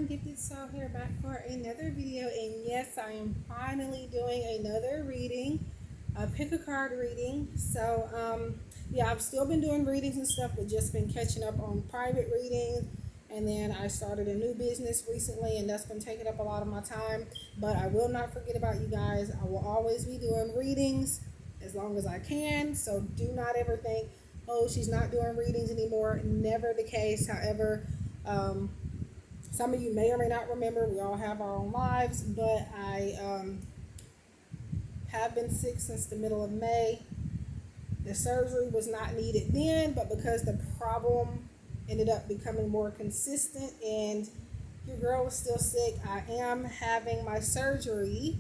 Gifted Soul here, back for another video. And yes, I am finally doing another reading, a pick-a-card reading. So yeah, I've still been doing readings and stuff, but just been catching up on private readings. And then I started a new business recently, and that's been taking up a lot of my time. But I will not forget about you guys. I will always be doing readings as long as I can. So do not ever think, oh, she's not doing readings anymore. Never the case. However, some of you may or may not remember, we all have our own lives, but I have been sick since the middle of May. The surgery was not needed then, but because the problem ended up becoming more consistent and your girl was still sick, I am having my surgery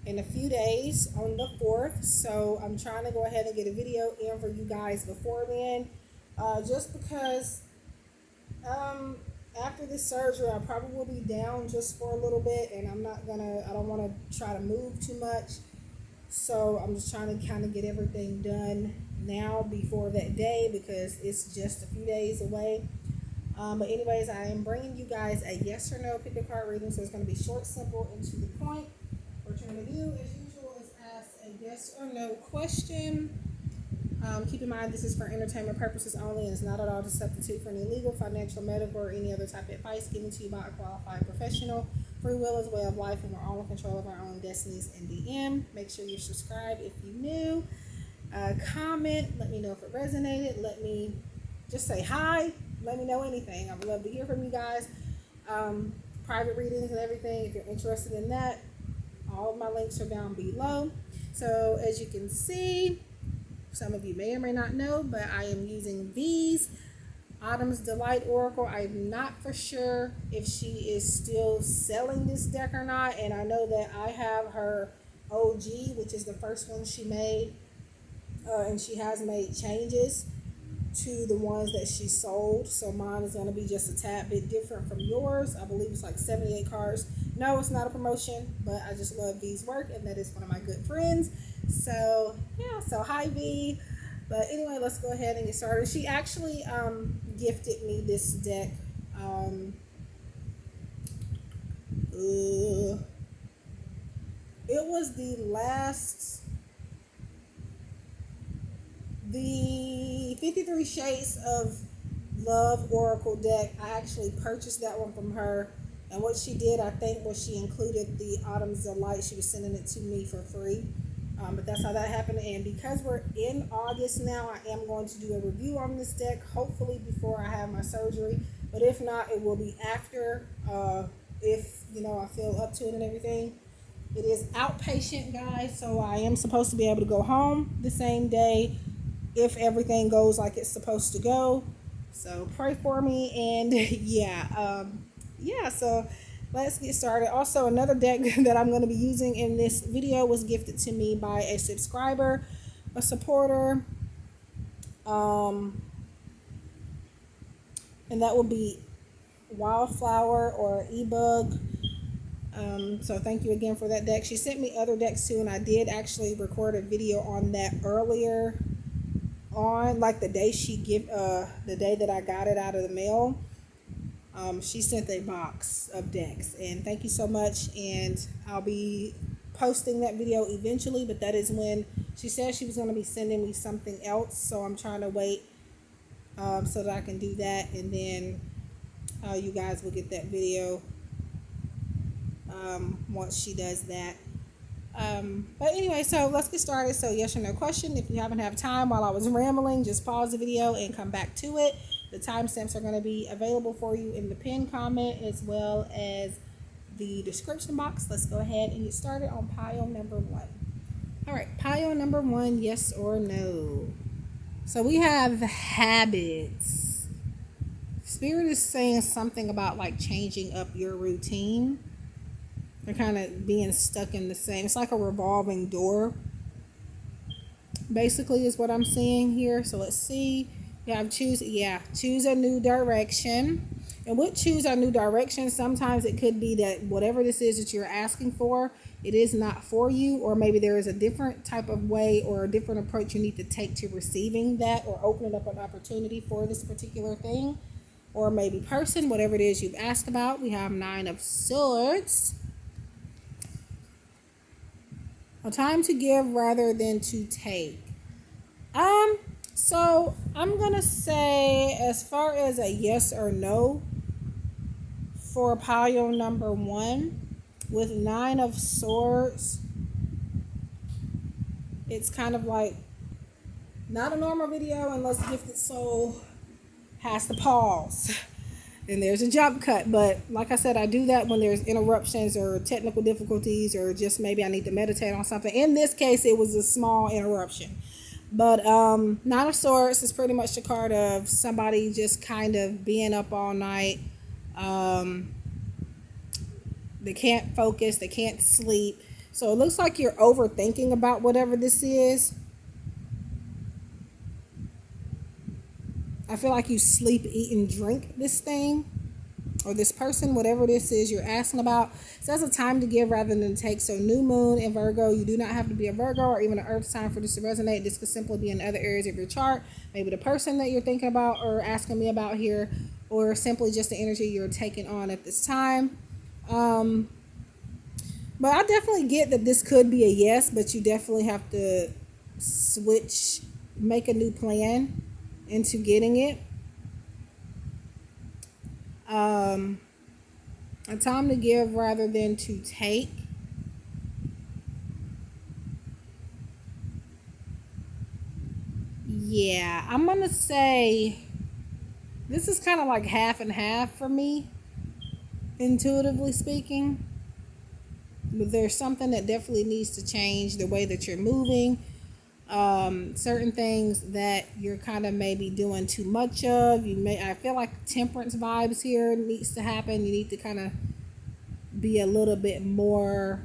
in a few days on the 4th. So I'm trying to go ahead and get a video in for you guys before then, just because after this surgery, I probably will be down just for a little bit, and I don't want to try to move too much. So I'm just trying to kind of get everything done now before that day, because it's just a few days away. But anyways, I am bringing you guys a yes or no pick a card reading, so it's going to be short, simple, and to the point. What we're trying to do, as usual, is ask a yes or no question. Keep in mind, this is for entertainment purposes only, and it's not at all to substitute for any legal, financial, medical, or any other type of advice given to you by a qualified professional. Free will is a way of life, and we're all in control of our own destinies in the end. Make sure you're subscribed if you're new. Comment, let me know if it resonated. Let me just say hi. Let me know anything. I would love to hear from you guys. Private readings and everything, if you're interested in that, all of my links are down below. So as you can see, some of you may or may not know, but I am using these Autumn's Delight Oracle. I'm not for sure if she is still selling this deck or not, and I know that I have her OG, which is the first one she made, and she has made changes to the ones that she sold, so mine is going to be just a tad bit different from yours. I believe it's like 78 cards. No, it's not a promotion, but I just love V's work, and that is one of my good friends. So yeah, so hi V. But anyway, let's go ahead and get started. She actually gifted me this deck. It was the 53 Shades of Love Oracle deck. I actually purchased that one from her, and what she did, I think, was she included the Autumn's Delight. She was sending it to me for free, but that's how that happened. And because we're in August now, I am going to do a review on this deck, hopefully before I have my surgery, but if not, it will be after, if I feel up to it and everything. It is outpatient, guys, so I am supposed to be able to go home the same day if everything goes like it's supposed to go. So pray for me. And yeah, so let's get started. Also, another deck that I'm going to be using in this video was gifted to me by a subscriber, a supporter, and that will be Wildflower or eBug. So thank you again for that deck. She sent me other decks too, and I did actually record a video on that earlier on, like the day the day that I got it out of the mail. She sent a box of decks, and thank you so much. And I'll be posting that video eventually, but that is when she said she was going to be sending me something else, so I'm trying to wait so that I can do that, and then you guys will get that video once she does that. But anyway, so let's get started. So yes or no question. If you haven't had time while I was rambling, just pause the video and come back to it. The timestamps are going to be available for you in the pinned comment as well as the description box. Let's go ahead and get started on pile number 1. All right, pile number 1, yes or no. So we have habits. Spirit is saying something about like changing up your routine. They're kind of being stuck in the same. It's like a revolving door, basically, is what I'm seeing here. So let's see. You have choose a new direction. And with choose a new direction, sometimes it could be that whatever this is that you're asking for, it is not for you, or maybe there is a different type of way or a different approach you need to take to receiving that or opening up an opportunity for this particular thing. or maybe person, whatever it is you've asked about. We have 9 of Swords. A time to give rather than to take. So I'm gonna say, as far as a yes or no for pile number 1, with 9 of Swords, it's kind of like not a normal video unless Gifted Soul has to pause and there's a jump cut. But like I said, I do that when there's interruptions or technical difficulties, or just maybe I need to meditate on something. In this case, it was a small interruption. But 9 of Swords is pretty much the card of somebody just kind of being up all night. They can't focus, they can't sleep. So it looks like you're overthinking about whatever this is. I feel like you sleep, eat, and drink this thing, or this person, whatever this is you're asking about. So that's a time to give rather than take. So new moon in Virgo. You do not have to be a Virgo or even an earth sign for this to resonate. This could simply be in other areas of your chart. Maybe the person that you're thinking about or asking me about here, or simply just the energy you're taking on at this time. But I definitely get that this could be a yes, but you definitely have to switch, make a new plan into getting it. A time to give rather than to take. Yeah, I'm gonna say this is kind of like half and half for me, intuitively speaking. But there's something that definitely needs to change, the way that you're moving. Certain things that you're kind of maybe doing too much of. I feel like temperance vibes here needs to happen. You need to kind of be a little bit more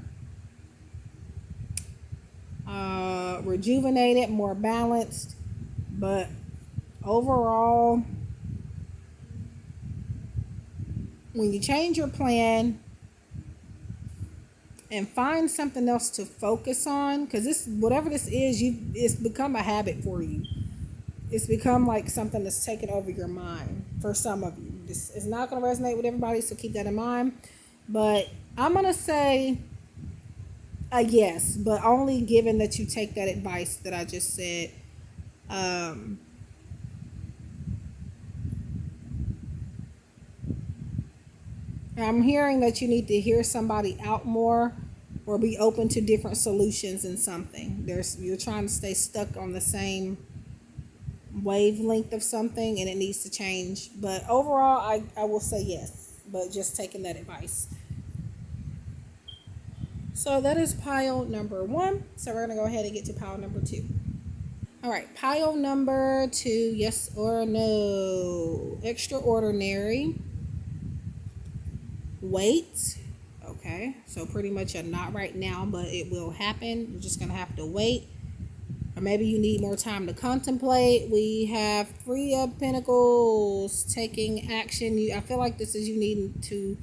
rejuvenated, more balanced. But overall, when you change your plan and find something else to focus on, because this, whatever this is, it's become a habit for you. It's become like something that's taken over your mind for some of you. This is not going to resonate with everybody, so keep that in mind. But I'm going to say a yes, but only given that you take that advice that I just said. I'm hearing that you need to hear somebody out more, or be open to different solutions in something. You're trying to stay stuck on the same wavelength of something, and it needs to change. But overall, I will say yes, but just taking that advice. So that is pile number 1. So we're going to go ahead and get to pile number 2. All right, pile number 2, yes or no. Extraordinary. Wait. Okay, so pretty much a not right now, but it will happen. You're just going to have to wait. Or maybe you need more time to contemplate. We have 3 of Pentacles, taking action. I feel like this is you needing to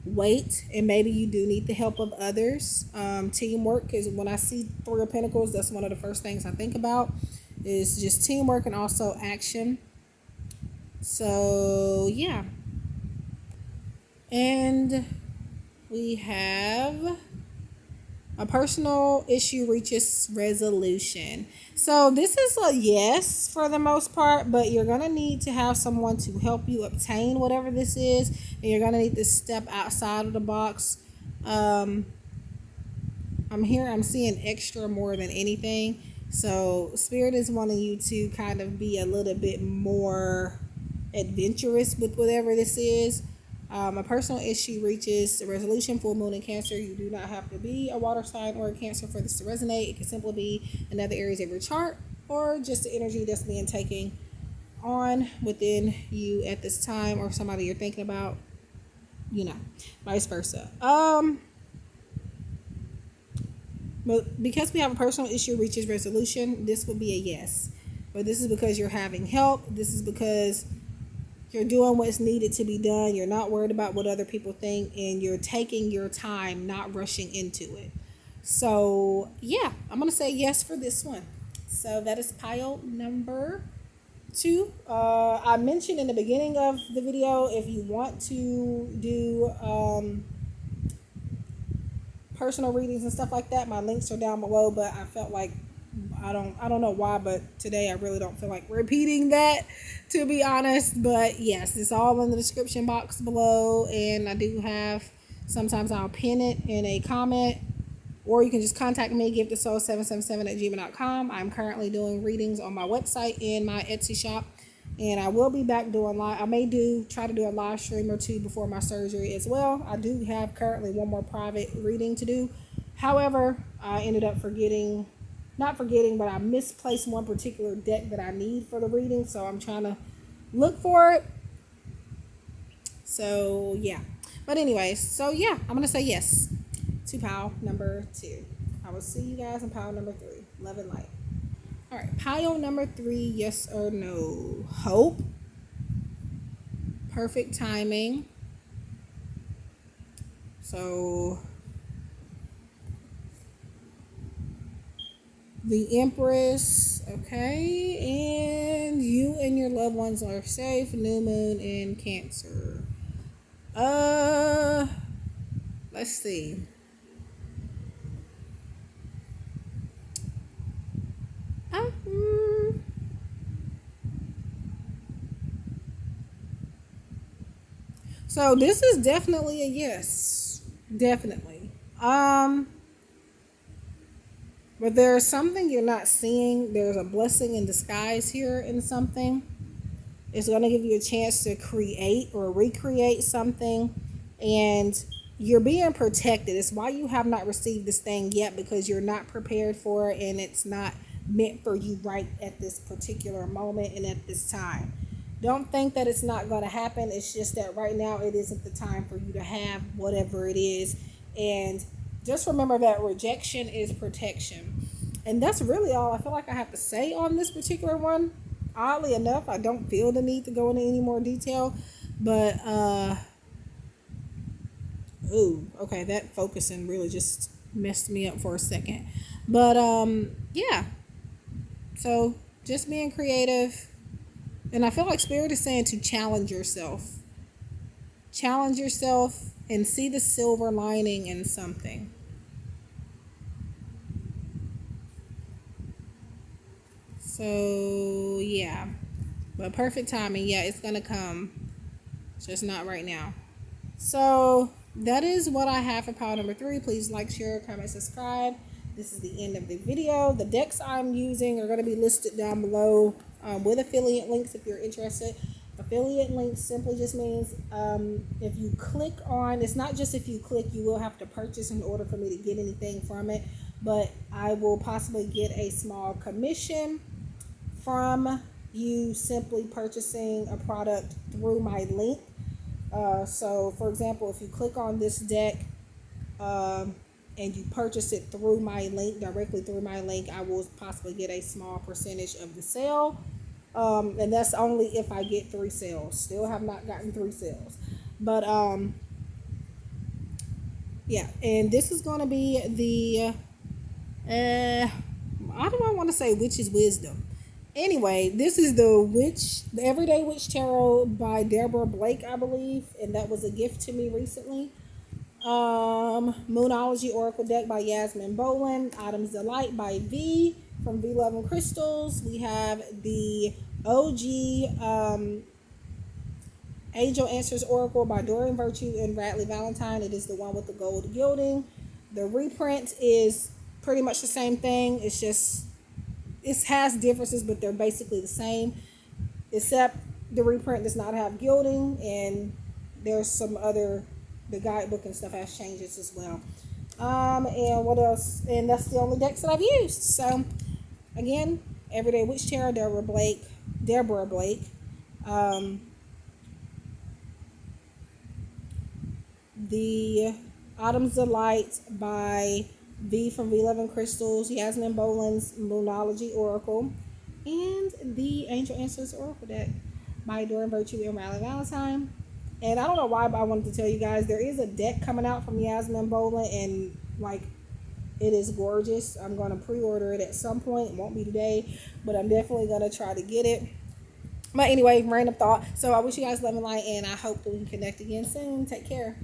wait, and maybe you do need the help of others. Teamwork, because when I see 3 of Pentacles, that's one of the first things I think about, is just teamwork and also action. So yeah. And we have a personal issue reaches resolution. So this is a yes for the most part, but you're going to need to have someone to help you obtain whatever this is. And you're going to need to step outside of the box. I'm seeing extra more than anything. So Spirit is wanting you to kind of be a little bit more adventurous with whatever this is. A personal issue reaches a resolution. Full moon in Cancer. You do not have to be a water sign or a Cancer for this to resonate. It can simply be in other areas of your chart, or just the energy that's being taken on within you at this time, or somebody you're thinking about, vice versa. But because we have a personal issue reaches resolution, this would be a yes. But this is because you're having help. This is because you're doing what's needed to be done. You're not worried about what other people think, and you're taking your time, not rushing into it. So yeah, I'm going to say yes for this one. So that is pile number Two, I mentioned in the beginning of the video, if you want to do personal readings and stuff like that, my links are down below. But I felt like I don't know why, but today I really don't feel like repeating that, to be honest. But yes, it's all in the description box below, and I do have, sometimes I'll pin it in a comment, or you can just contact me, GiftedSoul777@gmail.com. I'm currently doing readings on my website and my Etsy shop, and I will be back doing live. I may try to do a live stream or two before my surgery as well. I do have currently one more private reading to do. However, I ended up not forgetting, but I misplaced one particular deck that I need for the reading, so I'm trying to look for it. So yeah, but anyways, so yeah, I'm gonna say yes to pile number 2. I will see you guys in pile number 3. Love and light. All right, pile number 3, yes or no. Hope, perfect timing. So the Empress, okay, and you and your loved ones are safe. New moon in Cancer. Let's see. So this is definitely a yes. Definitely. But there's something you're not seeing. There's a blessing in disguise here in something. It's going to give you a chance to create or recreate something. And you're being protected. It's why you have not received this thing yet, because you're not prepared for it, and it's not meant for you right at this particular moment and at this time. Don't think that it's not going to happen. It's just that right now it isn't the time for you to have whatever it is. And just remember that rejection is protection. And that's really all I feel like I have to say on this particular one. Oddly enough, I don't feel the need to go into any more detail. But, okay, that focusing really just messed me up for a second. But, yeah. So, just being creative. And I feel like Spirit is saying to challenge yourself. Challenge yourself and see the silver lining in something. So, yeah. But perfect timing. Yeah, it's going to come. Just not right now. So, that is what I have for pile number 3. Please like, share, comment, subscribe. This is the end of the video. The decks I'm using are going to be listed down below with affiliate links if you're interested. Affiliate links simply just means if you click on, it's not just if you click, you will have to purchase in order for me to get anything from it, but I will possibly get a small commission from you simply purchasing a product through my link. So for example, if you click on this deck and you purchase it through my link, directly through my link, I will possibly get a small percentage of the sale. And that's only if I get 3 sales. Still have not gotten 3 sales. But, yeah. And this is going to be the, I don't want to say Witch's Wisdom. Anyway, this is the Everyday Witch Tarot by Deborah Blake, I believe. And that was a gift to me recently. Moonology Oracle deck by Yasmin Boland. Autumn's Delight by V from V Love and Crystals. We have the OG Angelanswers Oracle by Doreen Virtue and Radley Valentine. It is the one with the gold gilding. The reprint is pretty much the same thing. It's just, it has differences, but they're basically the same, except the reprint does not have gilding, and there's some other, the guidebook and stuff has changes as well. And what else? And that's the only decks that I've used. So again, Everyday Witch Tarot, Deborah Blake. The Autumn's Delight by V from V Love and Crystals, Yasmin Boland's Moonology Oracle, and the Angelanswers Oracle deck by Doreen Virtue and Radley Valentine. And I don't know why, but I wanted to tell you guys, there is a deck coming out from Yasmin Boland, and like, it is gorgeous. I'm going to pre-order it at some point. It won't be today, but I'm definitely going to try to get it. But anyway, random thought. So I wish you guys love and light, and I hope that we can connect again soon. Take care.